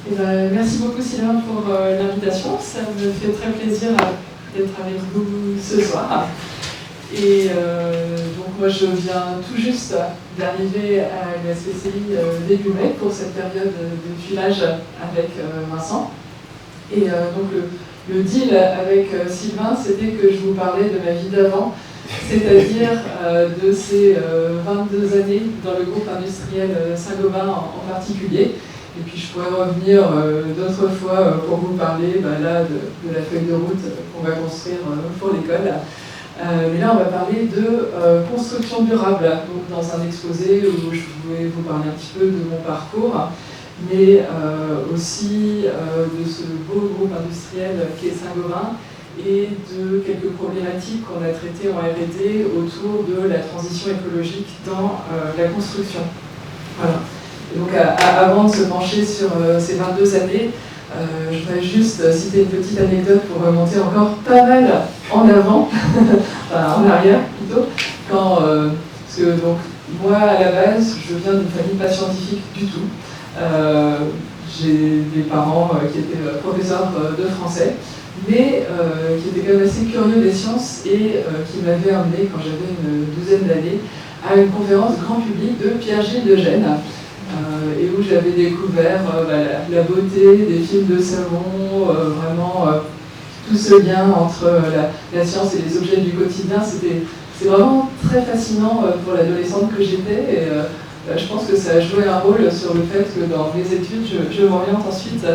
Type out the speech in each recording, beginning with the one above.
Eh ben, merci beaucoup Sylvain pour l'invitation. Ça me fait très plaisir d'être avec vous ce soir. Et donc moi je viens tout juste d'arriver à la SPCI début mai pour cette période de filage avec Vincent. Et donc le deal avec Sylvain, c'était que je vous parlais de ma vie d'avant, c'est-à-dire de ces 22 années dans le groupe industriel Saint-Gobain en particulier. Et puis je pourrais revenir d'autres fois pour vous parler là, de la feuille de route qu'on va construire pour l'école. Mais là on va parler de construction durable, donc dans un exposé où je voulais vous parler un petit peu de mon parcours, mais aussi de ce beau groupe industriel qui est Saint-Gobain et de quelques problématiques qu'on a traitées en R&D autour de la transition écologique dans la construction. Voilà. Et donc avant de se pencher sur ces 22 années, je voudrais juste citer une petite anecdote pour remonter encore pas mal en avant, enfin en arrière plutôt, parce que donc, moi à la base, je viens d'une famille pas scientifique du tout. J'ai des parents qui étaient professeurs de français, mais qui étaient quand même assez curieux des sciences et qui m'avaient amené, quand j'avais une douzaine d'années, à une conférence grand public de Pierre-Gilles de Gênes, et où j'avais découvert la beauté des films de savon, vraiment tout ce lien entre la science et les objets du quotidien. C'est vraiment très fascinant pour l'adolescente que j'étais, et je pense que ça a joué un rôle sur le fait que dans mes études, je m'oriente ensuite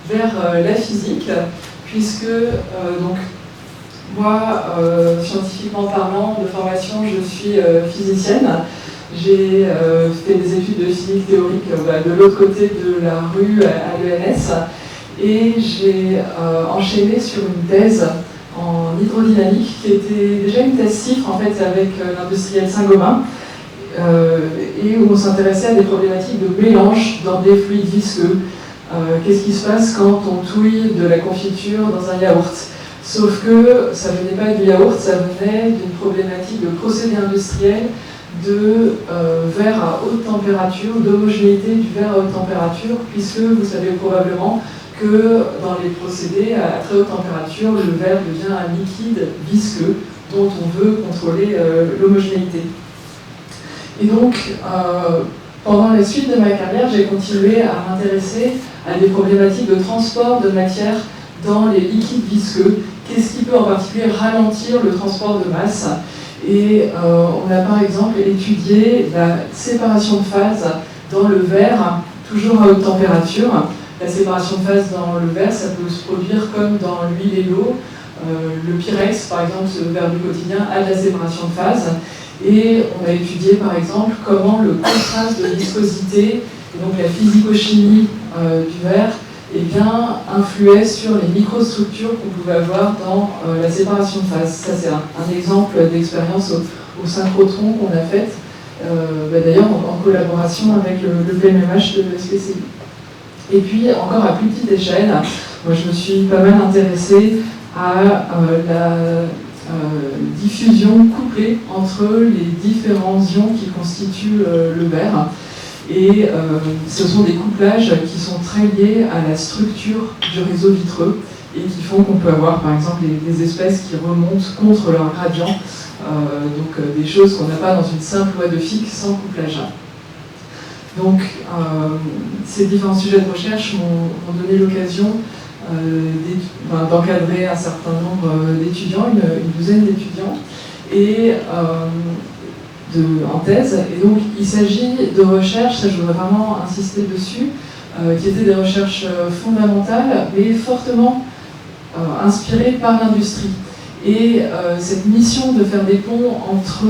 vers la physique, puisque donc, moi, scientifiquement parlant, de formation, je suis physicienne. J'ai fait des études de physique théorique de l'autre côté de la rue à l'ENS, et j'ai enchaîné sur une thèse en hydrodynamique qui était déjà une thèse CIFRE en fait avec l'industriel Saint-Gobain, et où on s'intéressait à des problématiques de mélange dans des fluides visqueux. Qu'est-ce qui se passe quand on touille de la confiture dans un yaourt? Sauf que ça ne venait pas du yaourt, ça venait d'une problématique de procédé industriel de verre à haute température, d'homogénéité du verre à haute température, puisque vous savez probablement que dans les procédés à très haute température, le verre devient un liquide visqueux dont on veut contrôler l'homogénéité. Et donc, pendant la suite de ma carrière, j'ai continué à m'intéresser à des problématiques de transport de matière dans les liquides visqueux. Qu'est-ce qui peut en particulier ralentir le transport de masse? Et on a par exemple étudié la séparation de phase dans le verre, toujours à haute température. La séparation de phase dans le verre, ça peut se produire comme dans l'huile et l'eau. Le Pyrex, par exemple, ce verre du quotidien, a de la séparation de phase. Et on a étudié par exemple comment le contraste de viscosité, donc la physico-chimie du verre, influait sur les microstructures qu'on pouvait avoir dans la séparation de phase. Ça, c'est un exemple d'expérience au synchrotron qu'on a faite, d'ailleurs en collaboration avec le PMMH de SPCI. Et puis, encore à plus petite échelle, moi je me suis pas mal intéressée à la diffusion couplée entre les différents ions qui constituent le verre. Et ce sont des couplages qui sont très liés à la structure du réseau vitreux et qui font qu'on peut avoir par exemple des espèces qui remontent contre leur gradient, donc des choses qu'on n'a pas dans une simple loi de Fick sans couplage. Donc ces différents sujets de recherche m'ont donné l'occasion d'encadrer un certain nombre d'étudiants, une douzaine d'étudiants, et en thèse. Et donc il s'agit de recherches, ça je voudrais vraiment insister dessus, qui étaient des recherches fondamentales, mais fortement inspirées par l'industrie. Et cette mission de faire des ponts entre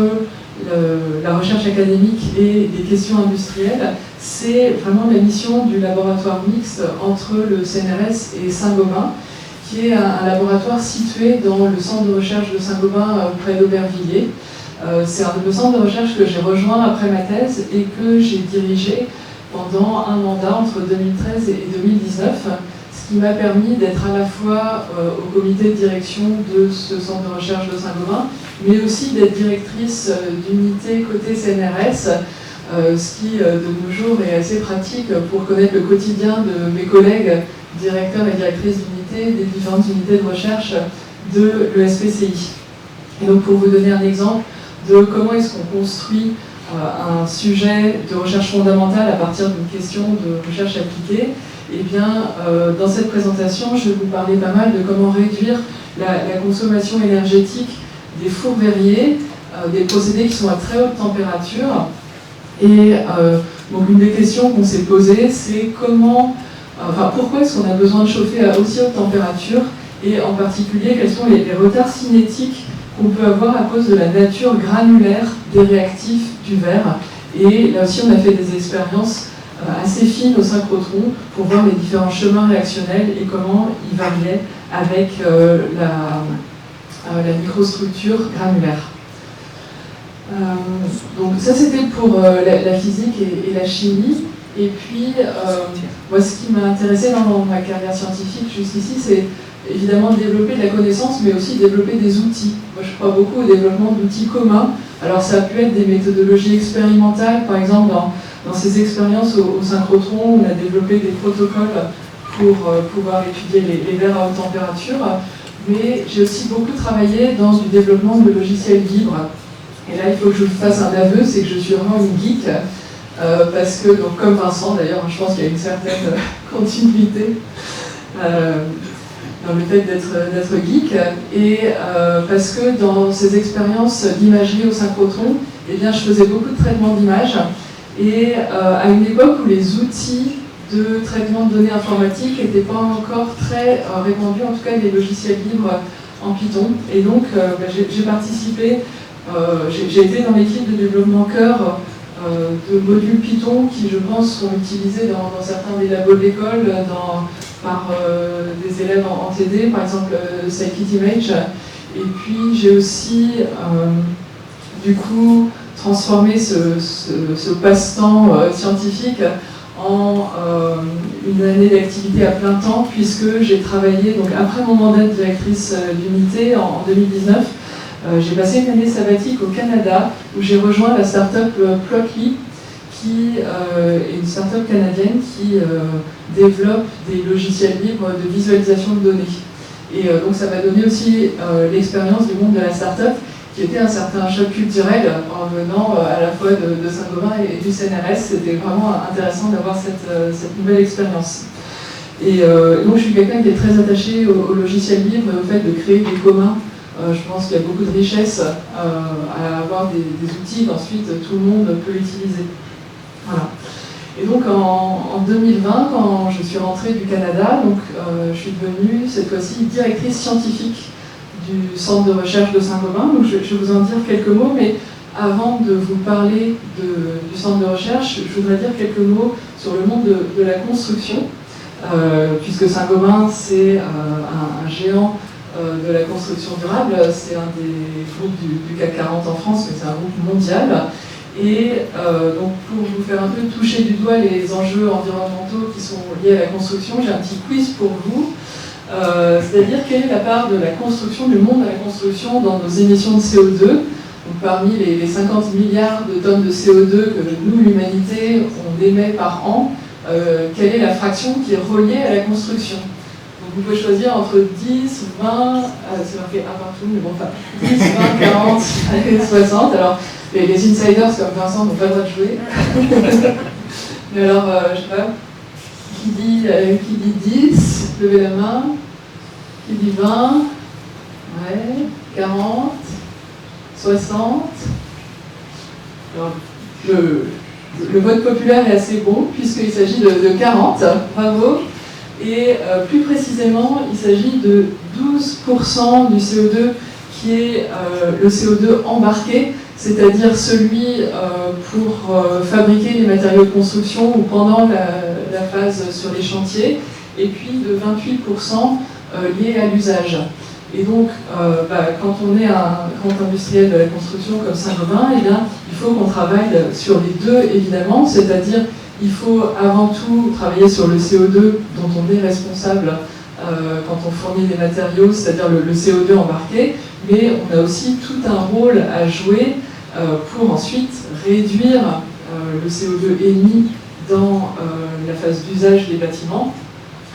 la recherche académique et des questions industrielles, c'est vraiment la mission du laboratoire mixte entre le CNRS et Saint-Gobain, qui est un laboratoire situé dans le centre de recherche de Saint-Gobain près d'Aubervilliers. C'est le centre de recherche que j'ai rejoint après ma thèse et que j'ai dirigé pendant un mandat entre 2013 et 2019, ce qui m'a permis d'être à la fois au comité de direction de ce centre de recherche de Saint-Gobain, mais aussi d'être directrice d'unité côté CNRS ce qui de nos jours est assez pratique pour connaître le quotidien de mes collègues directeurs et directrices d'unités des différentes unités de recherche de l'ESPCI. Et donc pour vous donner un exemple de comment est-ce qu'on construit un sujet de recherche fondamentale à partir d'une question de recherche appliquée, eh bien, dans cette présentation, je vais vous parler pas mal de comment réduire la consommation énergétique des fours verriers, des procédés qui sont à très haute température. Et donc une des questions qu'on s'est posées, c'est pourquoi est-ce qu'on a besoin de chauffer à aussi haute température, et en particulier quels sont les retards cinétiques qu'on peut avoir à cause de la nature granulaire des réactifs du verre. Et là aussi on a fait des expériences assez fines au synchrotron pour voir les différents chemins réactionnels et comment ils variaient avec la microstructure granulaire. Donc ça c'était pour la physique et la chimie. Et puis moi ce qui m'a intéressé dans ma carrière scientifique jusqu'ici, c'est évidemment développer de la connaissance, mais aussi développer des outils. Moi je crois beaucoup au développement d'outils communs. Alors ça a pu être des méthodologies expérimentales, par exemple dans ces expériences au synchrotron, on a développé des protocoles pour pouvoir étudier les verres à haute température, mais j'ai aussi beaucoup travaillé dans du développement de logiciels libres. Et là, il faut que je vous fasse un aveu, c'est que je suis vraiment une geek, parce que, donc, comme Vincent d'ailleurs, je pense qu'il y a une certaine continuité dans le fait d'être geek, et parce que dans ces expériences d'imagerie au synchrotron, eh bien, je faisais beaucoup de traitements d'images, et à une époque où les outils de traitement de données informatiques n'étaient pas encore très répandus, en tout cas les logiciels libres en Python, et donc j'ai participé. J'ai été dans l'équipe de développement cœur de modules Python qui, je pense, sont utilisés dans certains des labos de l'école par des élèves en TD, par exemple Scikit-Image. Et puis j'ai aussi, du coup, transformé ce passe-temps scientifique en une année d'activité à plein temps, puisque j'ai travaillé, donc après mon mandat de directrice d'unité en 2019, j'ai passé une année sabbatique au Canada où j'ai rejoint la start-up Plotly, qui est une start-up canadienne qui développe des logiciels libres de visualisation de données. Et donc ça m'a donné aussi l'expérience du monde de la start-up, qui était un certain choc culturel en venant à la fois de Saint-Gobain et du CNRS. C'était vraiment intéressant d'avoir cette nouvelle expérience. Et donc je suis quelqu'un qui est très attaché au logiciel libre, au fait de créer des communs. Je pense qu'il y a beaucoup de richesse à avoir des outils qu'ensuite tout le monde peut utiliser. Voilà. Et donc en 2020, quand je suis rentrée du Canada, donc, je suis devenue cette fois-ci directrice scientifique du centre de recherche de Saint-Gobain. Donc je vais vous en dire quelques mots, mais avant de vous parler du centre de recherche, je voudrais dire quelques mots sur le monde de la construction, puisque Saint-Gobain c'est un géant de la construction durable, c'est un des groupes du CAC 40 en France, mais c'est un groupe mondial. Et donc pour vous faire un peu toucher du doigt les enjeux environnementaux qui sont liés à la construction, j'ai un petit quiz pour vous. C'est-à-dire quelle est la part de la construction, du monde de la construction dans nos émissions de CO2. Donc parmi les 50 milliards de tonnes de CO2 que nous, l'humanité, on émet par an, quelle est la fraction qui est reliée à la construction? Donc vous pouvez choisir entre 10, 20, c'est marqué un partout, mais bon, enfin, 10, 20, 40 et 60. Alors, les insiders comme Vincent n'ont pas le droit de jouer. Mais alors, je sais pas, qui dit 10, levez la main. Qui dit 20, ouais, 40, 60. Alors, le vote populaire est assez bon, puisqu'il s'agit de 40, bravo. Et plus précisément, il s'agit de 12% du CO2 qui est le CO2 embarqué, c'est-à-dire celui pour fabriquer les matériaux de construction ou pendant la phase sur les chantiers, et puis de 28% lié à l'usage. Et donc, quand on est un grand industriel de la construction comme Saint-Gobain, eh bien, il faut qu'on travaille sur les deux, évidemment, c'est-à-dire il faut avant tout travailler sur le CO2 dont on est responsable quand on fournit des matériaux, c'est-à-dire le CO2 embarqué, mais on a aussi tout un rôle à jouer pour ensuite réduire le CO2 émis dans la phase d'usage des bâtiments,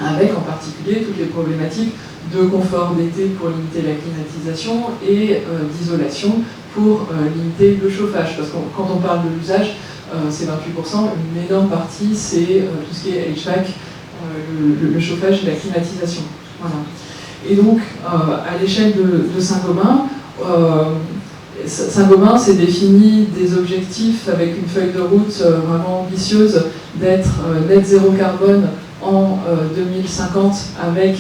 avec en particulier toutes les problématiques de confort d'été pour limiter la climatisation et d'isolation pour limiter le chauffage. Parce que quand on parle de l'usage, c'est 28%, une énorme partie c'est tout ce qui est HVAC, le chauffage et la climatisation. Voilà. Et donc, à l'échelle de Saint-Gobain, Saint-Gobain s'est défini des objectifs avec une feuille de route vraiment ambitieuse d'être net zéro carbone en 2050 avec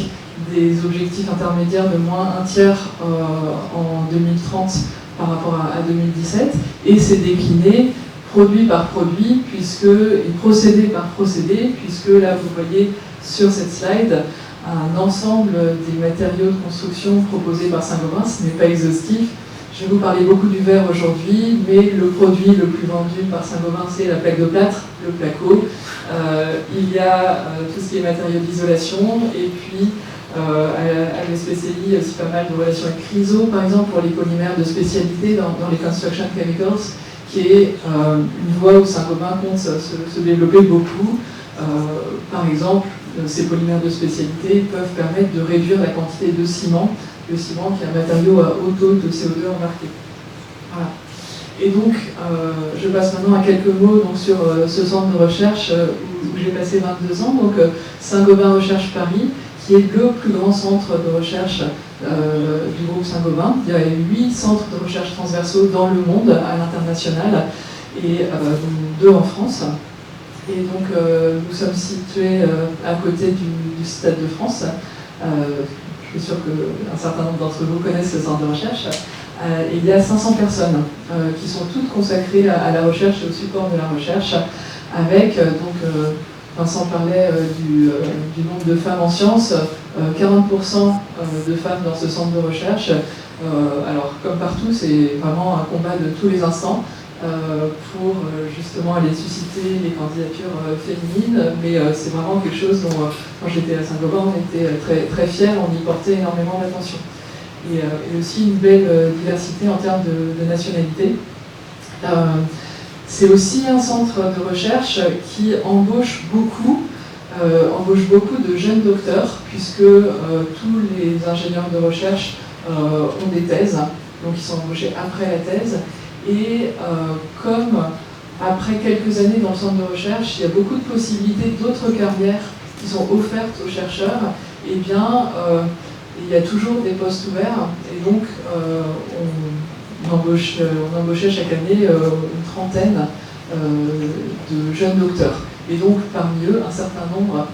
des objectifs intermédiaires de moins un tiers en 2030 par rapport à 2017 et c'est décliné produit par produit et procédé par procédé puisque là vous voyez sur cette slide un ensemble des matériaux de construction proposés par Saint-Gobain, ce n'est pas exhaustif. Je vais vous parler beaucoup du verre aujourd'hui, mais le produit le plus vendu par Saint-Gobain, c'est la plaque de plâtre, le placo. Il y a tout ce qui est matériaux d'isolation, et puis à l'SPCI, aussi pas mal de relations avec Chryso, par exemple, pour les polymères de spécialité dans les construction chemicals, qui est une voie où Saint-Gobain compte se développer beaucoup. Par exemple, ces polymères de spécialité peuvent permettre de réduire la quantité de ciment, le ciment qui est un matériau à haut taux de CO2 embarqué. Voilà. Et donc, je passe maintenant à quelques mots donc, sur ce centre de recherche où j'ai passé 22 ans, donc Saint-Gobain Recherche Paris, qui est le plus grand centre de recherche du groupe Saint-Gobain. Il y a 8 centres de recherche transversaux dans le monde, à l'international, et 2 en France. Et donc, nous sommes situés à côté du Stade de France. Je suis sûr qu'un certain nombre d'entre vous connaissent ce centre de recherche. Il y a 500 personnes qui sont toutes consacrées à la recherche et au support de la recherche, avec, Vincent parlait du nombre de femmes en sciences, 40% de femmes dans ce centre de recherche. Alors, comme partout, c'est vraiment un combat de tous les instants. Pour justement aller susciter les candidatures féminines, mais c'est vraiment quelque chose dont, quand j'étais à Saint-Gobain, on était très, très fiers, on y portait énormément d'attention. Et aussi une belle diversité en termes de nationalité. C'est aussi un centre de recherche qui embauche beaucoup de jeunes docteurs, puisque tous les ingénieurs de recherche ont des thèses, donc ils sont embauchés après la thèse. Et comme après quelques années dans le centre de recherche, il y a beaucoup de possibilités d'autres carrières qui sont offertes aux chercheurs, et bien il y a toujours des postes ouverts. Et donc on embauchait chaque année une trentaine de jeunes docteurs. Et donc parmi eux, un certain nombre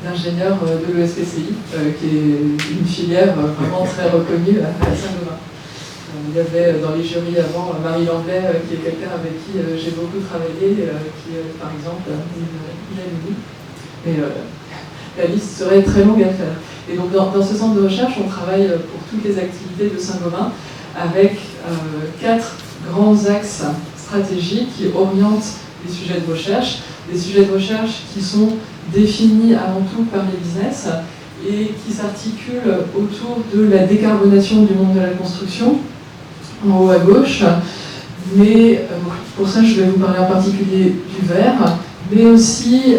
d'ingénieurs de l'ESPCI, qui est une filière vraiment très reconnue à Saint-Gobain. Il y avait dans les jurys avant Marie Langlais, qui est quelqu'un avec qui j'ai beaucoup travaillé, qui est par exemple une amie. Mais la liste serait très longue à faire. Et donc dans ce centre de recherche, on travaille pour toutes les activités de Saint-Gobain avec 4 grands axes stratégiques qui orientent les sujets de recherche. Des sujets de recherche qui sont définis avant tout par les business et qui s'articulent autour de la décarbonation du monde de la construction, en haut à gauche, mais pour ça je vais vous parler en particulier du verre, mais aussi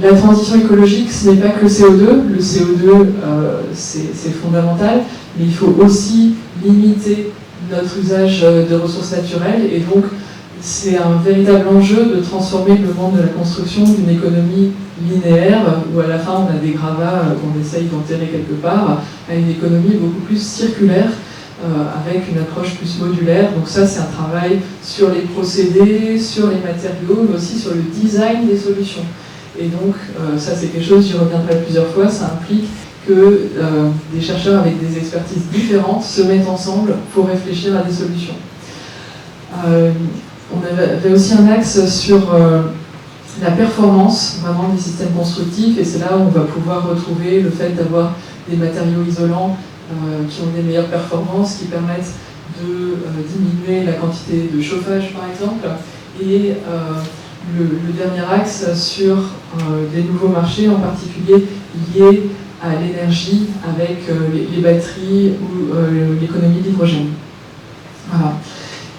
la transition écologique, ce n'est pas que le CO2, le CO2 c'est fondamental, mais il faut aussi limiter notre usage de ressources naturelles, et donc c'est un véritable enjeu de transformer le monde de la construction d'une économie linéaire, où à la fin on a des gravats qu'on essaye d'enterrer quelque part, à une économie beaucoup plus circulaire, avec une approche plus modulaire. Donc ça, c'est un travail sur les procédés, sur les matériaux, mais aussi sur le design des solutions. Et donc ça, c'est quelque chose, j'y reviendrai plusieurs fois, ça implique que des chercheurs avec des expertises différentes se mettent ensemble pour réfléchir à des solutions. On avait aussi un axe sur la performance vraiment des systèmes constructifs, et c'est là où on va pouvoir retrouver le fait d'avoir des matériaux isolants qui ont des meilleures performances, qui permettent de diminuer la quantité de chauffage par exemple, et le dernier axe sur des nouveaux marchés, en particulier liés à l'énergie avec les batteries ou l'économie d'hydrogène. Voilà.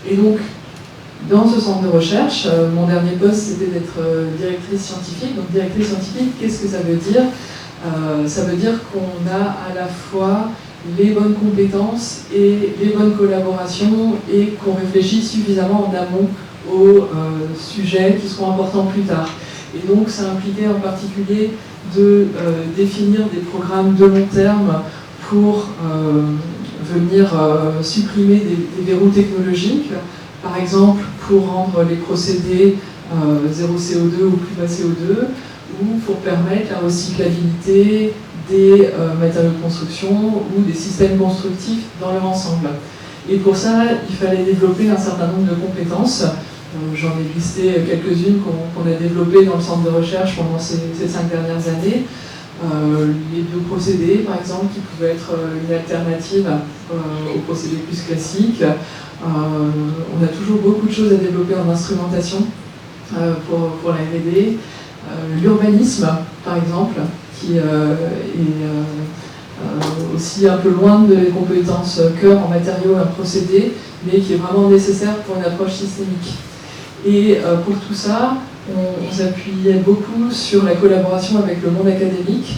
Et donc, dans ce centre de recherche. Mon dernier poste, c'était d'être directrice scientifique. Donc directrice scientifique, qu'est-ce que ça veut dire? Ça veut dire qu'on a à la fois les bonnes compétences et les bonnes collaborations et qu'on réfléchit suffisamment en amont aux sujets qui seront importants plus tard. Et donc ça impliquait en particulier de définir des programmes de long terme pour venir supprimer des verrous technologiques, par exemple pour rendre les procédés zéro CO2 ou plus bas CO2, ou pour permettre la recyclabilité des matériaux de construction ou des systèmes constructifs dans leur ensemble. Et pour ça, il fallait développer un certain nombre de compétences. J'en ai listé quelques-unes qu'on a développées dans le centre de recherche pendant ces 5 dernières années. Les bioprocédés, par exemple, qui pouvaient être une alternative aux procédés plus classiques. On a toujours beaucoup de choses à développer en instrumentation pour la R&D. L'urbanisme, par exemple, qui est aussi un peu loin de compétences cœur en matériaux et en procédés, mais qui est vraiment nécessaire pour une approche systémique. Et pour tout ça, on s'appuyait beaucoup sur la collaboration avec le monde académique,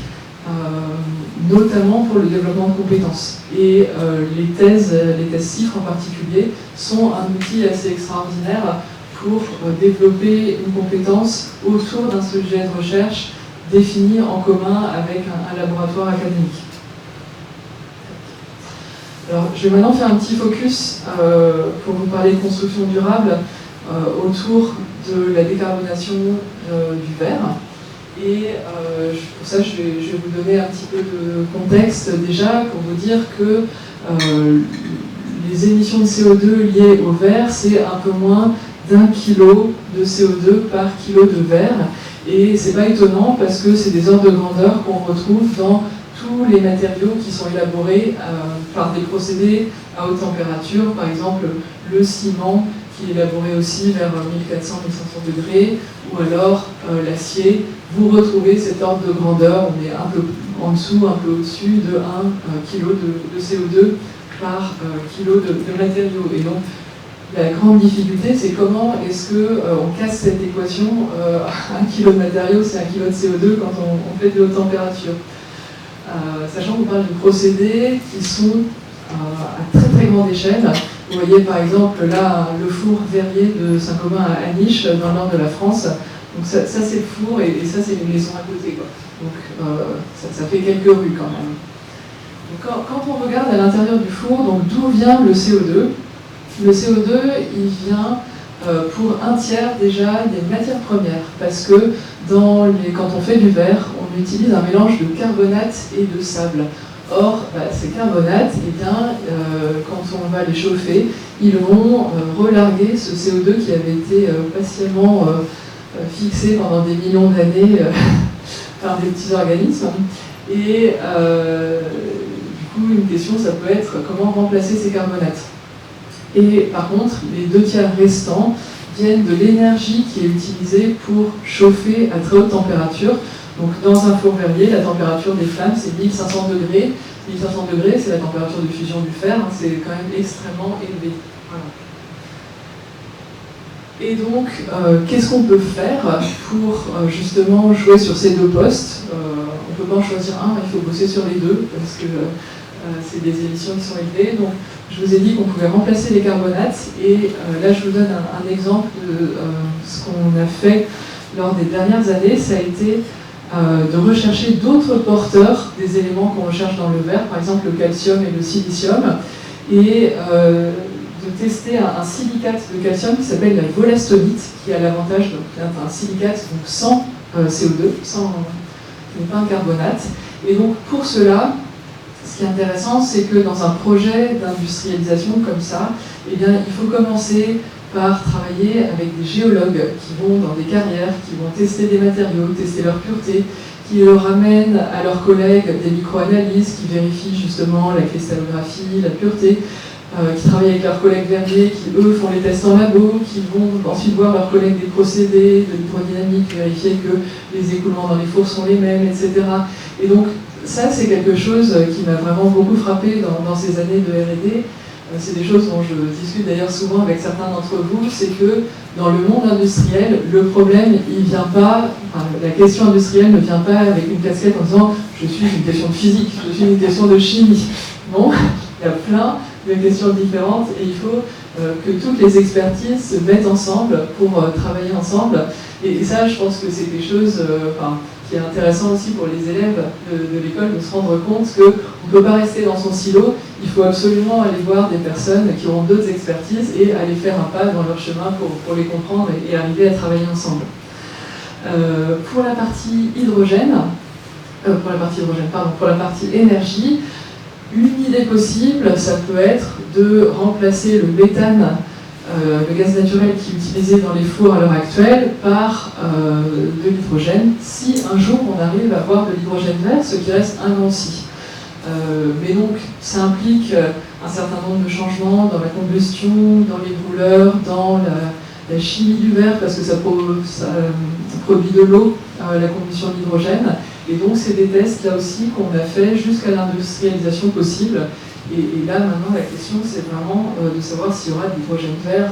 notamment pour le développement de compétences. Et les thèses CIFRE en particulier, sont un outil assez extraordinaire pour développer une compétence autour d'un sujet de recherche défini en commun avec un laboratoire académique. Alors, je vais maintenant faire un petit focus pour vous parler de construction durable autour de la décarbonation du verre. Et pour ça, je vais vous donner un petit peu de contexte déjà pour vous dire que les émissions de CO2 liées au verre, c'est un peu moins d'1 kilo de CO2 par kilo de verre. Et c'est pas étonnant parce que c'est des ordres de grandeur qu'on retrouve dans tous les matériaux qui sont élaborés par des procédés à haute température, par exemple le ciment qui est élaboré aussi vers 1400-1500 degrés, ou alors l'acier. Vous retrouvez cet ordre de grandeur, on est un peu en dessous, un peu au-dessus de 1 kg de CO2 par kilo de matériaux. Et donc la grande difficulté, c'est comment est-ce qu'on casse cette équation 1 kg de matériaux, c'est 1 kg de CO2 quand on fait de haute température. Sachant qu'on parle de procédés qui sont à très très grande échelle. Vous voyez par exemple là le four verrier de Saint-Gobain à Aniche dans le nord de la France. Donc ça c'est le four et ça c'est une maison à côté, quoi. Donc ça fait quelques rues quand même. Donc, quand on regarde à l'intérieur du four, donc d'où vient le CO2? Le CO2 il vient pour un tiers déjà des matières premières, parce que quand on fait du verre, on utilise un mélange de carbonate et de sable. Or, ces carbonates, eh bien, quand on va les chauffer, ils vont relarguer ce CO2 qui avait été patiemment fixé pendant des millions d'années par des petits organismes. Et du coup, une question, ça peut être comment remplacer ces carbonates. Et par contre, les 2 tiers restants viennent de l'énergie qui est utilisée pour chauffer à très haute température. Donc dans un four verrier, la température des flammes, c'est 1500 degrés. 1500 degrés, c'est la température de fusion du fer, hein, c'est quand même extrêmement élevé. Voilà. Et donc, qu'est-ce qu'on peut faire pour justement jouer sur ces 2 postes? On ne peut pas en choisir un, il faut bosser sur les 2, parce que c'est des émissions qui sont élevées. Donc, je vous ai dit qu'on pouvait remplacer les carbonates, et là, je vous donne un exemple de ce qu'on a fait lors des dernières années. Ça a été de rechercher d'autres porteurs des éléments qu'on recherche dans le verre, par exemple le calcium et le silicium, et de tester un silicate de calcium qui s'appelle la wollastonite, qui a l'avantage d'être un silicate donc sans CO2, qui n'est pas un carbonate. Et donc pour cela, ce qui est intéressant, c'est que dans un projet d'industrialisation comme ça, eh bien, il faut commencer par travailler avec des géologues qui vont dans des carrières, qui vont tester des matériaux, tester leur pureté, qui leur ramènent à leurs collègues des micro-analyses, qui vérifient justement la cristallographie, la pureté, qui travaillent avec leurs collègues verriers, qui eux font les tests en labo, qui vont ensuite voir leurs collègues des procédés, de l'hydrodynamique, vérifier que les écoulements dans les fours sont les mêmes, etc. Et donc ça c'est quelque chose qui m'a vraiment beaucoup frappé dans ces années de R&D. c'est des choses dont je discute d'ailleurs souvent avec certains d'entre vous, c'est que dans le monde industriel, le problème, il vient pas, enfin, la question industrielle ne vient pas avec une casquette en disant « je suis une question de physique, je suis une question de chimie ». Non, il y a plein de questions différentes et il faut que toutes les expertises se mettent ensemble pour travailler ensemble. Et ça, je pense que c'est quelque chose qui est intéressant aussi pour les élèves de l'école de se rendre compte qu'on ne peut pas rester dans son silo, il faut absolument aller voir des personnes qui ont d'autres expertises et aller faire un pas dans leur chemin pour les comprendre et arriver à travailler ensemble. Pour la partie pour la partie énergie, une idée possible, ça peut être de remplacer le méthane, le gaz naturel qui est utilisé dans les fours à l'heure actuelle, par de l'hydrogène, si un jour on arrive à avoir de l'hydrogène vert, ce qui reste un non si. Mais donc, ça implique un certain nombre de changements dans la combustion, dans les brûleurs, dans la chimie du verre, parce que ça produit de l'eau, la combustion de l'hydrogène. Et donc, c'est des tests, là aussi, qu'on a fait jusqu'à l'industrialisation possible. Et là, maintenant, la question, c'est vraiment de savoir s'il y aura de l'hydrogène vert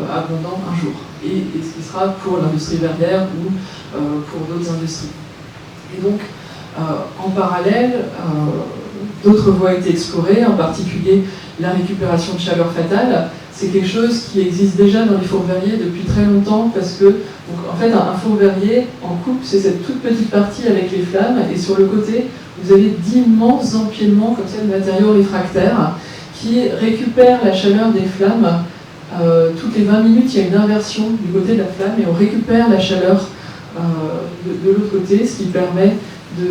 abondant un jour. Et ce qui sera pour l'industrie verrière ou pour d'autres industries. Et donc, en parallèle, d'autres voies ont été explorées, en particulier la récupération de chaleur fatale. C'est quelque chose qui existe déjà dans les fours verriers depuis très longtemps parce que, donc, en fait, un four verrier en coupe, c'est cette toute petite partie avec les flammes et sur le côté, vous avez d'immenses empilements comme ça de matériaux réfractaires qui récupèrent la chaleur des flammes. Toutes les 20 minutes, il y a une inversion du côté de la flamme et on récupère la chaleur de l'autre côté, ce qui permet de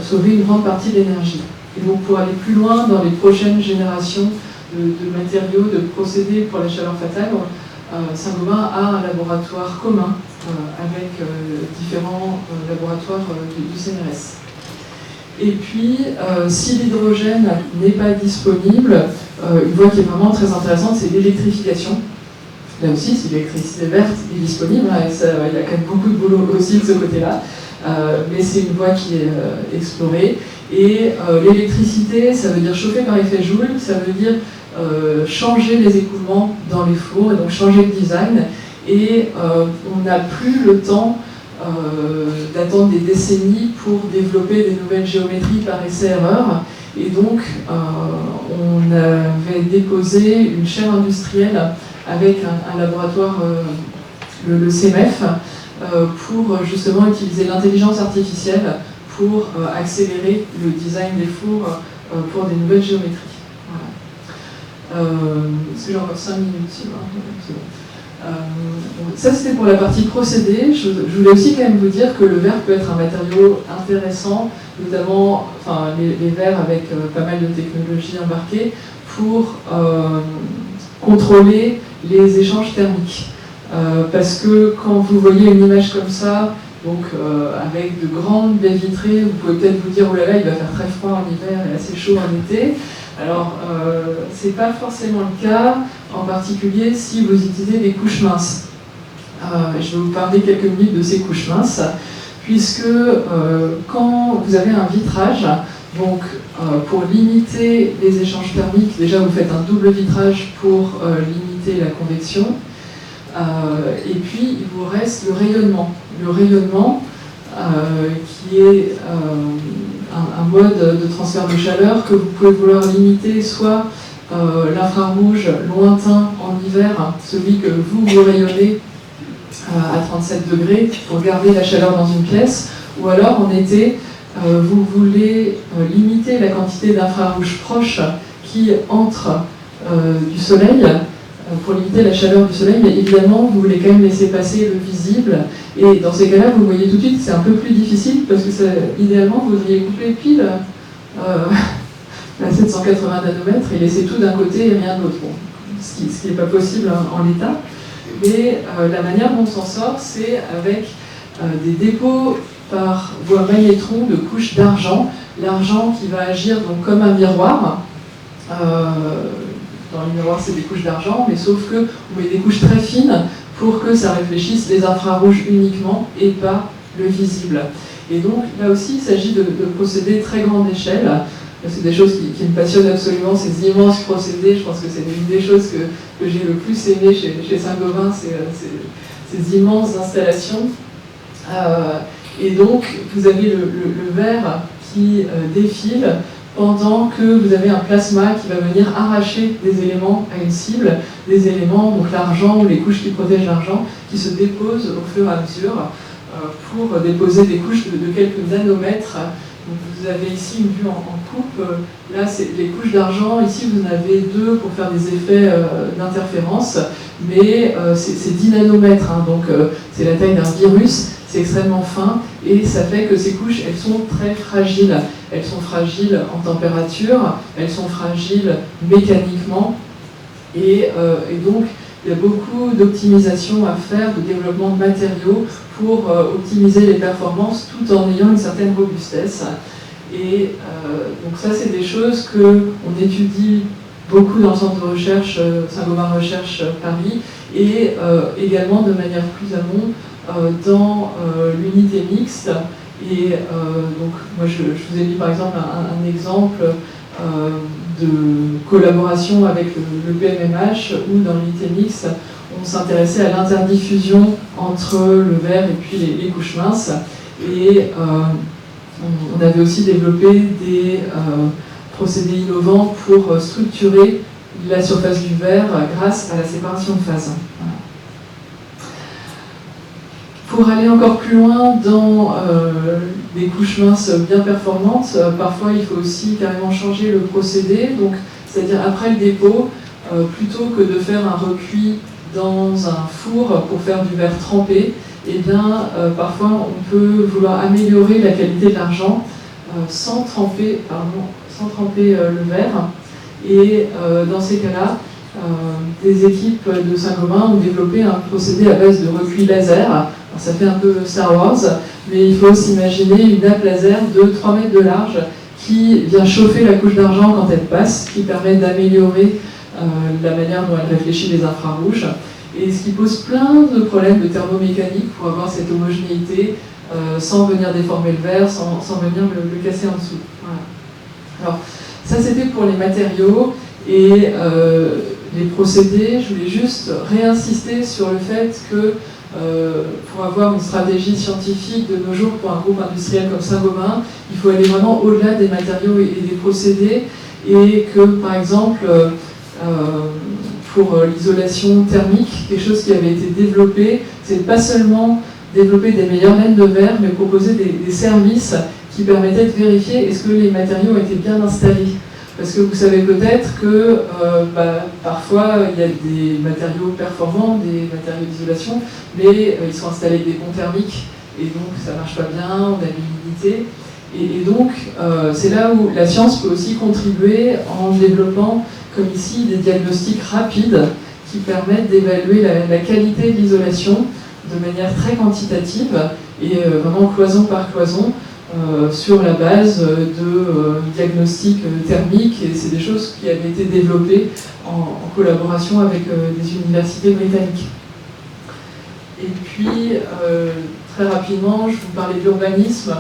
sauver une grande partie de l'énergie. Et donc pour aller plus loin dans les prochaines générations de matériaux, de procédés pour la chaleur fatale, Saint-Gobain a un laboratoire commun avec différents laboratoires du CNRS. Et puis, si l'hydrogène n'est pas disponible, une voie qui est vraiment très intéressante, c'est l'électrification. Là aussi, si l'électricité verte est disponible, hein, et ça, il y a quand même beaucoup de boulot aussi de ce côté-là, mais c'est une voie qui est explorée. Et l'électricité, ça veut dire chauffer par effet Joule, ça veut dire changer les écoulements dans les fours, et donc changer le design. Et on n'a plus le temps d'attendre des décennies pour développer des nouvelles géométries par essai-erreur. Et donc, on avait déposé une chaire industrielle avec un laboratoire, le CEMEF, pour justement utiliser l'intelligence artificielle pour accélérer le design des fours pour des nouvelles géométries. Voilà. Est-ce que j'ai encore 5 minutes? Ça, c'était pour la partie procédé. Je voulais aussi quand même vous dire que le verre peut être un matériau intéressant, notamment les verres avec pas mal de technologies embarquées, pour contrôler les échanges thermiques. Parce que quand vous voyez une image comme ça, donc avec de grandes baies vitrées, vous pouvez peut-être vous dire « oh là là, il va faire très froid en hiver et assez chaud en été ». Alors, c'est pas forcément le cas, en particulier si vous utilisez des couches minces. Je vais vous parler quelques minutes de ces couches minces, puisque quand vous avez un vitrage, donc pour limiter les échanges thermiques, déjà vous faites un double vitrage pour limiter la convection, et puis il vous reste le rayonnement. Le rayonnement, qui est un mode de transfert de chaleur que vous pouvez vouloir limiter, soit l'infrarouge lointain en hiver, celui que vous rayonnez à 37 degrés pour garder la chaleur dans une pièce, ou alors en été, vous voulez limiter la quantité d'infrarouge proche qui entre du soleil. Pour limiter la chaleur du soleil, mais évidemment, vous voulez quand même laisser passer le visible. Et dans ces cas-là, vous voyez tout de suite, c'est un peu plus difficile parce que idéalement, vous devriez couper pile à 780 nanomètres et laisser tout d'un côté et rien d'autre. Bon, ce qui n'est pas possible en l'état. Mais la manière dont on s'en sort, c'est avec des dépôts par voie magnétron de couches d'argent. L'argent qui va agir donc comme un miroir. Dans les miroirs, c'est des couches d'argent, mais sauf que on met des couches très fines pour que ça réfléchisse les infrarouges uniquement et pas le visible. Et donc, là aussi, il s'agit de procédés très grande échelle. c'est des choses qui me passionnent absolument, ces immenses procédés. Je pense que c'est une des choses que j'ai le plus aimé chez Saint-Gobain, ces immenses installations. Et donc, vous avez le verre qui défile pendant que vous avez un plasma qui va venir arracher des éléments à une cible, des éléments, donc l'argent ou les couches qui protègent l'argent, qui se déposent au fur et à mesure pour déposer des couches de quelques nanomètres. Donc vous avez ici une vue en coupe. Là, c'est les couches d'argent. Ici, vous en avez 2 pour faire des effets d'interférence, mais c'est 10 nanomètres, hein, donc c'est la taille d'un virus. C'est extrêmement fin et ça fait que ces couches, elles sont très fragiles. Elles sont fragiles en température, elles sont fragiles mécaniquement et donc il y a beaucoup d'optimisation à faire, de développement de matériaux pour optimiser les performances tout en ayant une certaine robustesse. Et donc ça, c'est des choses qu'on étudie beaucoup dans le centre de recherche Saint-Gobain Recherche Paris et également de manière plus amont dans l'unité mixte. Et donc moi je vous ai mis par exemple un exemple de collaboration avec le PMMH où dans l'unité mixte on s'intéressait à l'interdiffusion entre le verre et puis les couches minces et on avait aussi développé des procédés innovants pour structurer la surface du verre grâce à la séparation de phase. Voilà. Pour aller encore plus loin dans des couches minces bien performantes, parfois il faut aussi carrément changer le procédé, donc c'est-à-dire après le dépôt, plutôt que de faire un recuit dans un four pour faire du verre trempé, eh bien parfois on peut vouloir améliorer la qualité de l'argent sans tremper le verre. Et dans ces cas-là, des équipes de Saint-Gobain ont développé un procédé à base de recuit laser. Alors, ça fait un peu Star Wars, mais il faut s'imaginer une nappe laser de 3 mètres de large qui vient chauffer la couche d'argent quand elle passe, qui permet d'améliorer la manière dont elle réfléchit les infrarouges, et ce qui pose plein de problèmes de thermomécanique pour avoir cette homogénéité sans venir déformer le verre, sans venir le casser en dessous. Voilà. Alors, ça c'était pour les matériaux et les procédés. Je voulais juste réinsister sur le fait que pour avoir une stratégie scientifique de nos jours pour un groupe industriel comme Saint-Gobain, il faut aller vraiment au-delà des matériaux et des procédés, et que par exemple pour l'isolation thermique, quelque chose qui avait été développé, c'est pas seulement développer des meilleures laines de verre, mais proposer des services qui permettaient de vérifier est-ce que les matériaux ont été bien installés. Parce que vous savez peut-être que parfois il y a des matériaux performants, des matériaux d'isolation, mais ils sont installés avec des ponts thermiques et donc ça ne marche pas bien, on a de l'humidité. Et donc c'est là où la science peut aussi contribuer en développant, comme ici, des diagnostics rapides qui permettent d'évaluer la qualité de l'isolation de manière très quantitative et vraiment cloison par cloison. Sur la base de diagnostics thermiques, et c'est des choses qui avaient été développées en collaboration avec des universités britanniques. Et puis, très rapidement, je vous parlais d'urbanisme.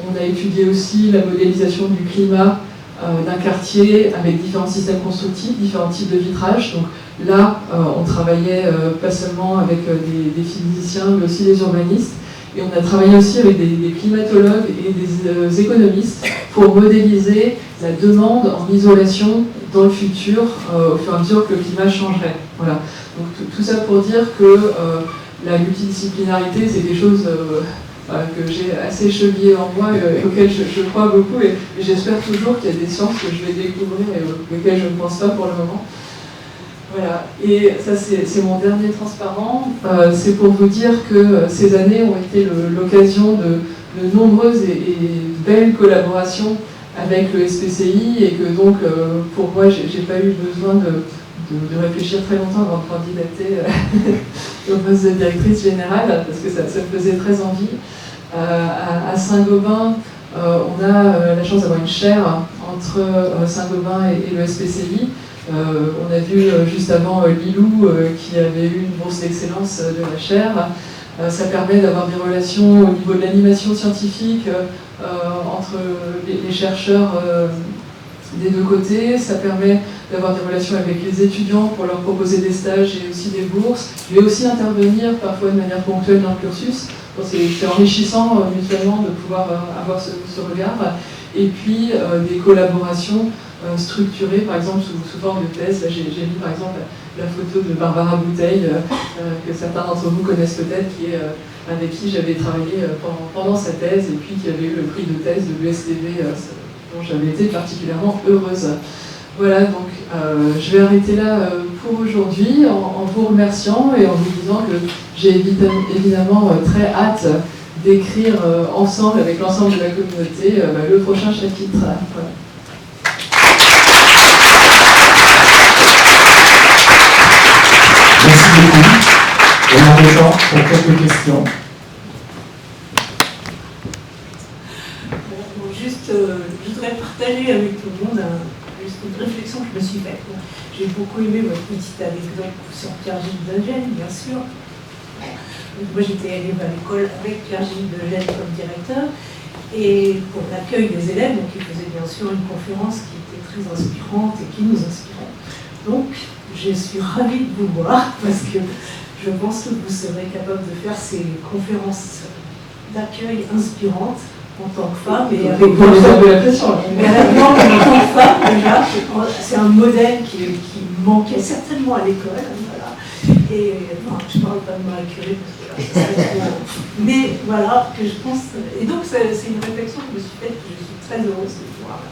On a étudié aussi la modélisation du climat d'un quartier avec différents systèmes constructifs, différents types de vitrages. Donc là, on travaillait pas seulement avec des physiciens, mais aussi des urbanistes. Et on a travaillé aussi avec des climatologues et des économistes pour modéliser la demande en isolation dans le futur, au fur et à mesure que le climat changerait. Voilà. Donc tout ça pour dire que la multidisciplinarité, c'est quelque chose que j'ai assez chevillé en moi et auquel je crois beaucoup. Et j'espère toujours qu'il y a des sciences que je vais découvrir et auxquelles je ne pense pas pour le moment. Voilà, et ça c'est mon dernier transparent. C'est pour vous dire que ces années ont été l'occasion de nombreuses et belles collaborations avec le SPCI, et que donc pour moi j'ai pas eu besoin de réfléchir très longtemps avant de candidater au poste de directrice générale, parce que ça me faisait très envie. À Saint-Gobain, on a la chance d'avoir une chaire entre Saint-Gobain et le SPCI. On a vu juste avant Lilou qui avait eu une bourse d'excellence de la chaire. Ça permet d'avoir des relations au niveau de l'animation scientifique entre les chercheurs des deux côtés. Ça permet d'avoir des relations avec les étudiants pour leur proposer des stages et aussi des bourses, mais aussi intervenir parfois de manière ponctuelle dans le cursus. C'est enrichissant mutuellement de pouvoir avoir ce regard. Et puis des collaborations structurées, par exemple sous forme de thèse. Là, j'ai mis par exemple la photo de Barbara Bouteille, que certains d'entre vous connaissent peut-être, avec qui j'avais travaillé pendant sa thèse, et puis qui avait eu le prix de thèse de l'USTV, dont j'avais été particulièrement heureuse. Voilà, donc je vais arrêter là pour aujourd'hui en vous remerciant et en vous disant que j'ai évidemment très hâte d'écrire ensemble, avec l'ensemble de la communauté, le prochain chapitre. Voilà. Merci beaucoup. On a le temps pour quelques questions. Je voudrais partager avec tout le monde une réflexion que je me suis faite. J'ai beaucoup aimé votre petite anecdote sur Pierre-Gilles Degène, bien sûr. Moi, j'étais élève à l'école avec Pierre-Gilles Degène comme directeur. Et pour l'accueil des élèves, donc il faisait bien sûr une conférence qui était très inspirante et qui nous inspirait. Donc, je suis ravie de vous voir parce que je pense que vous serez capable de faire ces conférences d'accueil inspirantes en tant que femme et avec pour les de la pression. Non, mais en tant que femme, déjà, c'est un modèle qui manquait certainement à l'école. Voilà. Et non, je ne parle pas de Marie Curie parce que là, ça serait trop. Mais voilà, que je pense. Et donc, c'est une réflexion que je me suis faite, que je suis très heureuse de voir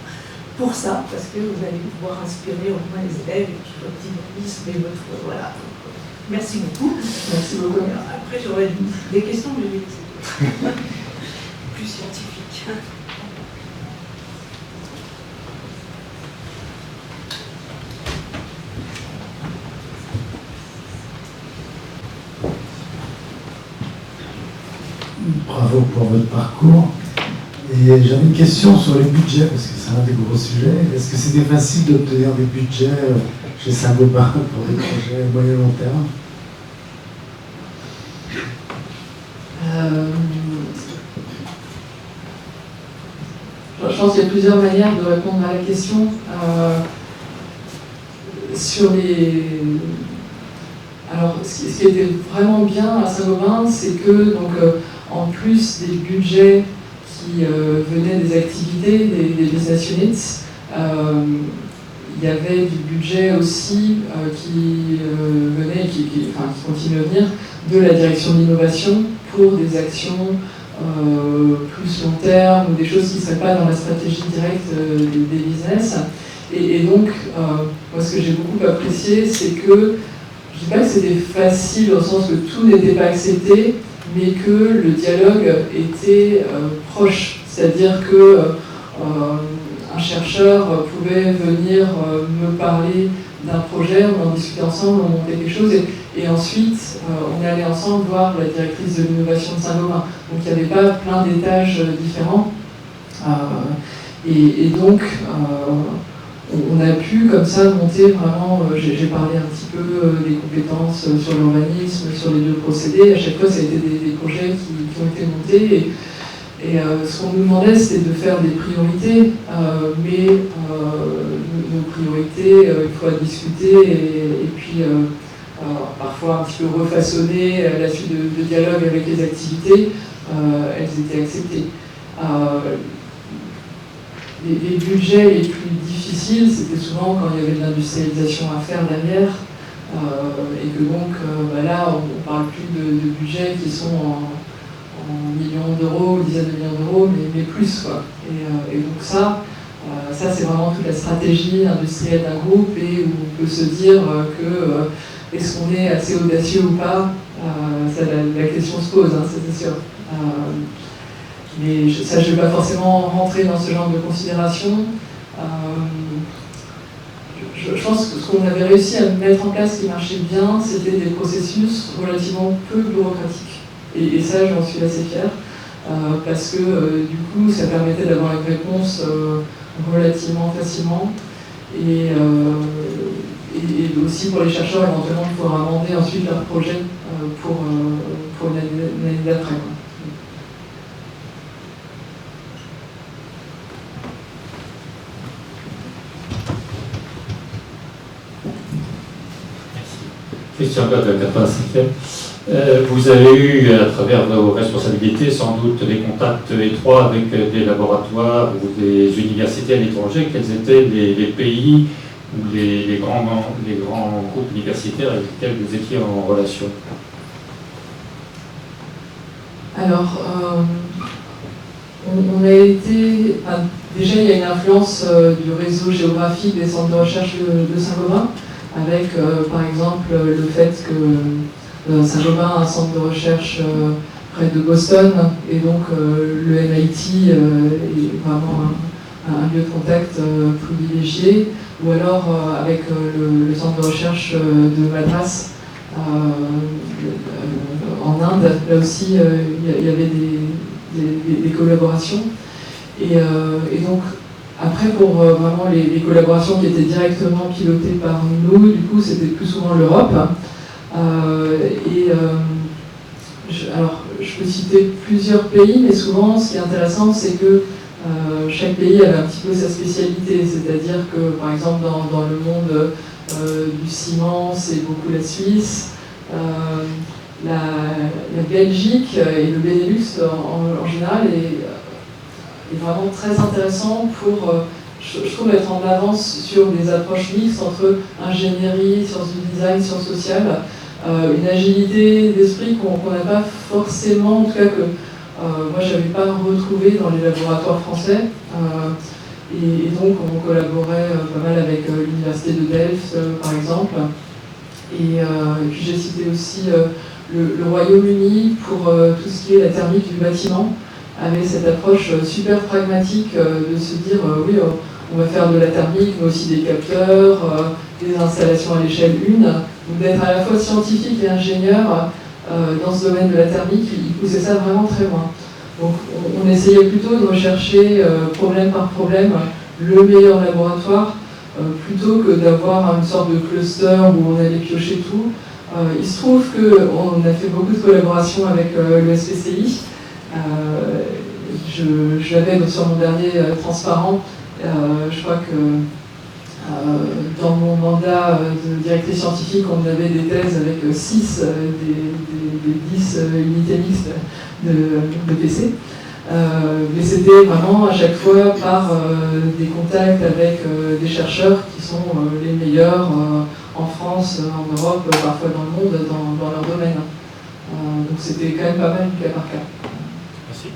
pour ça, parce que vous allez pouvoir inspirer au moins les élèves et puis votre dynamisme et votre. Voilà. Donc, merci beaucoup. Merci beaucoup. Après, j'aurais des questions, mais je vais laisser plus scientifiques. Bravo pour votre parcours. Et j'avais une question sur les budgets, parce que c'est un des gros sujets. Est-ce que c'était facile d'obtenir des budgets chez Saint-Gobain pour des projets moyen long terme? Je pense qu'il y a plusieurs manières de répondre à la question. Alors, ce qui était vraiment bien à Saint-Gobain, c'est que, donc, en plus des budgets qui venaient des activités des business units, il y avait du budget aussi qui venait et qui continue à venir de la direction de l'innovation pour des actions plus long terme ou des choses qui ne seraient pas dans la stratégie directe des business. Et donc, moi ce que j'ai beaucoup apprécié, c'est que, je ne dis pas que c'était facile au sens que tout n'était pas accepté, mais que le dialogue était proche. C'est-à-dire que un chercheur pouvait venir me parler d'un projet, on en discutait ensemble, on montait quelque chose, et ensuite on est allé ensemble voir la directrice de l'innovation de Saint-Gobain. Donc il n'y avait pas plein d'étages différents. Et donc on a pu comme ça monter vraiment, j'ai parlé un petit peu des compétences sur l'urbanisme, sur les deux procédés. À chaque fois ça a été des projets qui ont été montés. Et ce qu'on nous demandait, c'était de faire des priorités, mais nos priorités, il faut discuter et puis parfois un petit peu refaçonner à la suite de dialogue avec les activités, elles étaient acceptées. Les budgets les plus difficiles, c'était souvent quand il y avait de l'industrialisation à faire derrière, et que donc là, on ne parle plus de budgets qui sont en millions d'euros, dizaines de millions d'euros, mais plus, quoi. Et donc ça c'est vraiment toute la stratégie industrielle d'un groupe, et où on peut se dire que est-ce qu'on est assez audacieux ou pas, la question se pose, hein, c'est sûr. Mais ça, je ne vais pas forcément rentrer dans ce genre de considération. Je pense que ce qu'on avait réussi à mettre en place qui marchait bien, c'était des processus relativement peu bureaucratiques. Et ça, j'en suis assez fière, parce que du coup, ça permettait d'avoir une réponse relativement facilement. Et aussi pour les chercheurs, éventuellement, de pouvoir amender ensuite leur projet pour l'année d'après. Christian Gott de la 85e. Vous avez eu, à travers vos responsabilités, sans doute des contacts étroits avec des laboratoires ou des universités à l'étranger. Quels étaient les pays ou les grands groupes universitaires avec lesquels vous étiez en relation? Alors, on a été... déjà, il y a une influence du réseau géographique des centres de recherche de Saint-Gobain, avec, par exemple, le fait que Saint-Gobain a un centre de recherche près de Boston, et donc le MIT est vraiment un lieu de contact privilégié, ou alors avec le centre de recherche de Madras en Inde. Là aussi, il y avait des collaborations. Et donc, après, pour vraiment les collaborations qui étaient directement pilotées par nous, du coup, c'était plus souvent l'Europe. Alors, je peux citer plusieurs pays, mais souvent, ce qui est intéressant, c'est que chaque pays avait un petit peu sa spécialité. C'est-à-dire que, par exemple, dans le monde du ciment, c'est beaucoup la Suisse. La Belgique et le Benelux, en général, est vraiment très intéressant pour, je trouve, mettre en avance sur des approches mixtes entre ingénierie, sciences du design, sciences sociales, une agilité d'esprit qu'on n'a pas forcément, en tout cas que moi je n'avais pas retrouvé dans les laboratoires français. Et donc on collaborait pas mal avec l'université de Delft, par exemple. Et puis j'ai cité aussi le Royaume-Uni pour tout ce qui est la thermique du bâtiment, avec cette approche super pragmatique de se dire oui, on va faire de la thermique, mais aussi des capteurs, des installations à l'échelle 1. Donc d'être à la fois scientifique et ingénieur dans ce domaine de la thermique, il poussait ça vraiment très loin. Donc on essayait plutôt de rechercher problème par problème le meilleur laboratoire, plutôt que d'avoir une sorte de cluster où on allait piocher tout. Il se trouve qu'on a fait beaucoup de collaborations avec le SPCI. J'avais sur mon dernier transparent, je crois que dans mon mandat de directrice scientifique, on avait des thèses avec 6 des 10 unités mixtes de PC. Mais c'était vraiment à chaque fois par des contacts avec des chercheurs qui sont les meilleurs en France, en Europe, parfois dans le monde, dans leur domaine. Donc c'était quand même pas mal du cas par cas. Merci.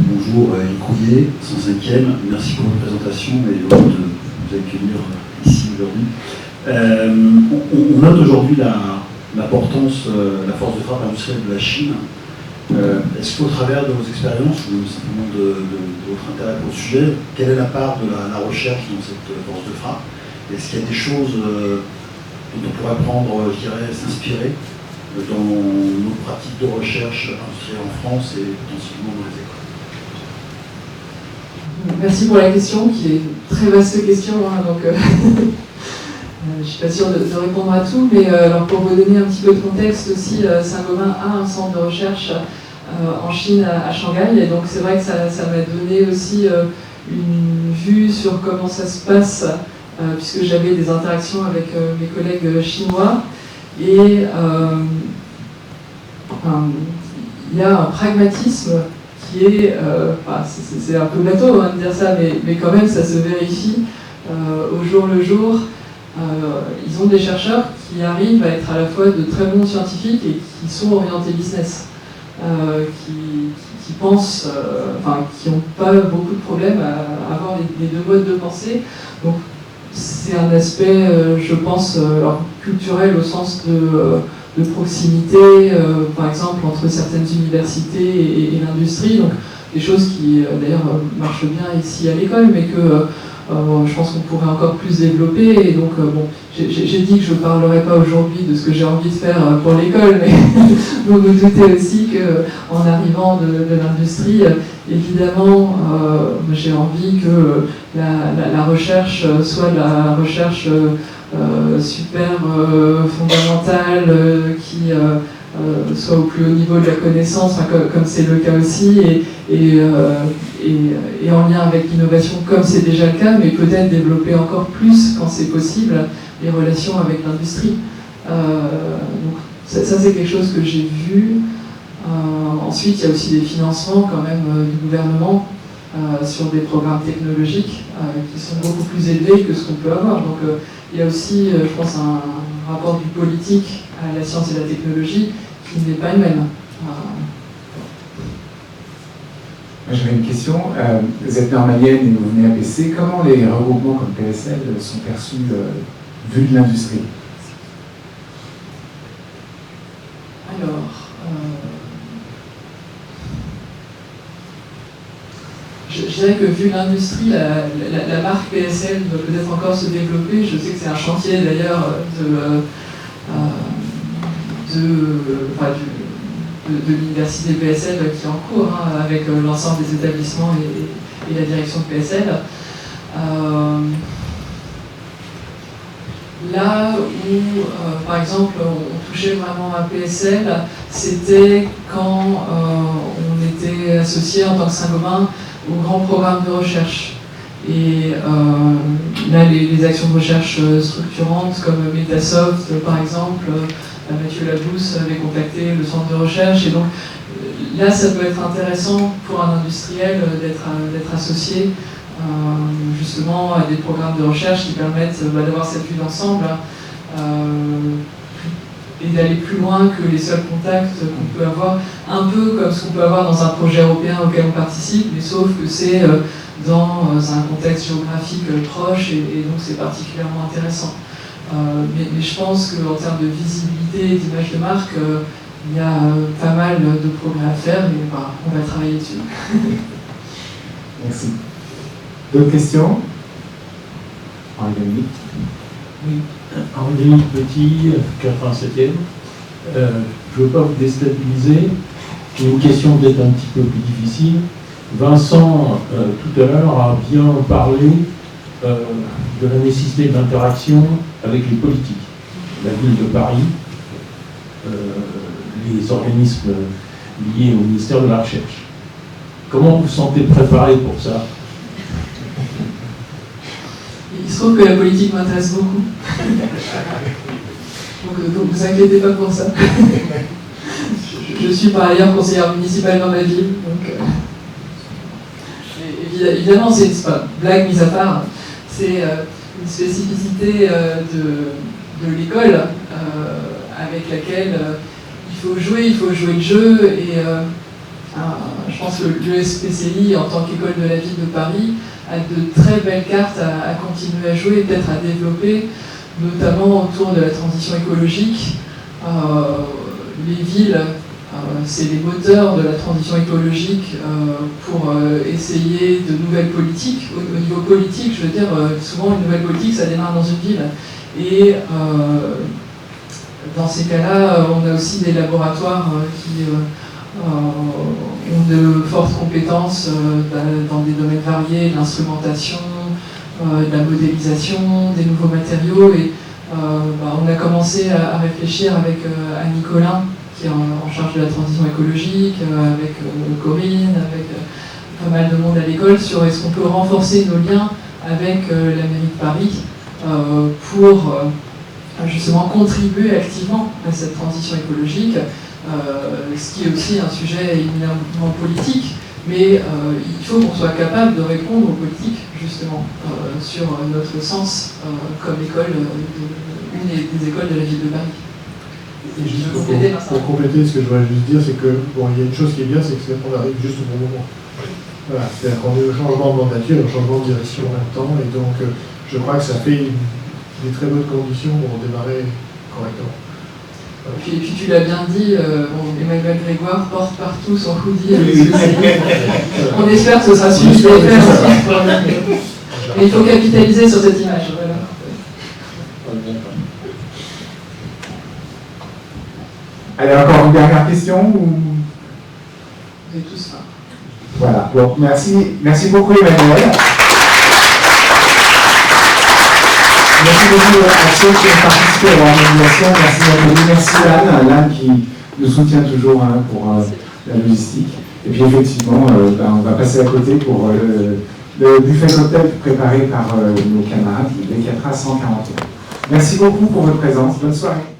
Bonjour, Yves Couillet, 105e. Merci pour votre présentation et l'honneur de vous accueillir ici aujourd'hui. On note aujourd'hui l'importance, la force de frappe industrielle de la Chine. Est-ce qu'au travers de vos expériences ou simplement de votre intérêt pour le sujet, quelle est la part de la recherche dans cette force de frappe? Est-ce qu'il y a des choses dont on pourrait prendre, je dirais, s'inspirer dans nos pratiques de recherche industrielle en France et potentiellement dans les écoles? Merci pour la question, qui est une très vaste question, hein, donc je ne suis pas sûre de répondre à tout, mais alors pour vous donner un petit peu de contexte aussi, Saint-Gobain a un centre de recherche en Chine, à Shanghai, et donc c'est vrai que ça m'a donné aussi une vue sur comment ça se passe, puisque j'avais des interactions avec mes collègues chinois, et il y a un pragmatisme qui est, c'est un peu bateau de dire ça, mais quand même ça se vérifie au jour le jour. Ils ont des chercheurs qui arrivent à être à la fois de très bons scientifiques et qui sont orientés business, qui pensent, qui n'ont pas beaucoup de problèmes à avoir les deux modes de pensée. Donc c'est un aspect, je pense, culturel au sens de proximité, par exemple, entre certaines universités et l'industrie. Donc des choses qui, d'ailleurs, marchent bien ici à l'école, mais que je pense qu'on pourrait encore plus développer. Et donc, j'ai dit que je ne parlerai pas aujourd'hui de ce que j'ai envie de faire pour l'école, mais vous vous doutez aussi qu'en arrivant de l'industrie, évidemment, j'ai envie que la recherche soit de la recherche super fondamentale qui soit au plus haut niveau de la connaissance, comme c'est le cas aussi, et en lien avec l'innovation comme c'est déjà le cas, mais peut-être développer encore plus, quand c'est possible, les relations avec l'industrie. Donc ça c'est quelque chose que j'ai vu. Ensuite, il y a aussi des financements quand même du gouvernement sur des programmes technologiques qui sont beaucoup plus élevés que ce qu'on peut avoir. Donc il y a aussi, je pense, un rapport du politique à la science et la technologie qui n'est pas le même. J'avais une question. Vous êtes normalienne et vous venez à PC. Comment les regroupements comme PSL sont perçus vu de l'industrie? Alors, je dirais que vu l'industrie, la marque PSL doit peut-être encore se développer. Je sais que c'est un chantier d'ailleurs de l'université PSL qui est en cours avec l'ensemble des établissements et la direction de PSL. Là où, par exemple, on touchait vraiment à PSL, c'était quand on était associé en tant que Saint-Gobain au grand programme de recherche. Et là, les actions de recherche structurantes comme Metasoft, par exemple, Mathieu Labousse avait contacté le centre de recherche. Et donc, là, ça peut être intéressant pour un industriel d'être associé justement à des programmes de recherche qui permettent d'avoir cette vue d'ensemble et d'aller plus loin que les seuls contacts qu'on peut avoir, un peu comme ce qu'on peut avoir dans un projet européen auquel on participe, mais sauf que c'est dans un contexte géographique proche et donc c'est particulièrement intéressant. Mais je pense qu'en termes de visibilité et d'image de marque, il y a pas mal de progrès à faire et on va travailler dessus. Merci. D'autres questions? Henri Oui, Henri Petit, 87e. Je ne veux pas vous déstabiliser. J'ai une question peut-être un petit peu plus difficile. Vincent, tout à l'heure, a bien parlé de la nécessité de l'interaction avec les politiques. La ville de Paris, les organismes liés au ministère de la Recherche. Comment vous vous sentez préparé pour ça? Il se trouve que la politique m'intéresse beaucoup. Donc vous inquiétez pas pour ça. Je suis par ailleurs conseillère municipale dans ma ville. Donc, évidemment, c'est une blague mise à part. C'est une spécificité de l'école avec laquelle il faut jouer le jeu. Et je pense que l'ESPCI, en tant qu'école de la ville de Paris, a de très belles cartes à continuer à jouer et peut-être à développer, notamment autour de la transition écologique. Les villes, c'est les moteurs de la transition écologique pour essayer de nouvelles politiques. Au niveau politique, je veux dire, souvent une nouvelle politique, ça démarre dans une ville. Et dans ces cas-là, on a aussi des laboratoires qui ont de fortes compétences dans des domaines variés, de l'instrumentation, de la modélisation, des nouveaux matériaux. Et on a commencé à réfléchir avec Annie Collin, qui est en charge de la transition écologique, avec Corinne, avec pas mal de monde à l'école, sur est-ce qu'on peut renforcer nos liens avec la mairie de Paris pour justement contribuer activement à cette transition écologique. Ce qui est aussi un sujet éminemment politique, mais il faut qu'on soit capable de répondre aux politiques, justement, sur notre sens comme école, une des écoles de la ville de Paris. Et juste pour compléter, ce que je voudrais juste dire, c'est que, bon, il y a une chose qui est bien, c'est qu'on arrive juste au bon moment. Voilà, c'est-à-dire qu'on est au changement de mandature et au changement de direction en même temps, et donc je crois que ça fait des très bonnes conditions pour démarrer correctement. Puis tu l'as bien dit, Emmanuel Grégoire porte partout son hoodie avec ce on espère que ce sera suivi d'effet aussi. Mais il faut capitaliser sur cette image. Voilà. Allez, encore une dernière question ou... Vous avez tous faim. Voilà, bon, merci beaucoup Emmanuel. Merci beaucoup à ceux qui ont participé à l'organisation. Merci Anne qui nous soutient toujours pour la logistique. Et puis effectivement, on va passer à côté pour le buffet cocktail préparé par nos camarades des 4A 141. Merci beaucoup pour votre présence. Bonne soirée.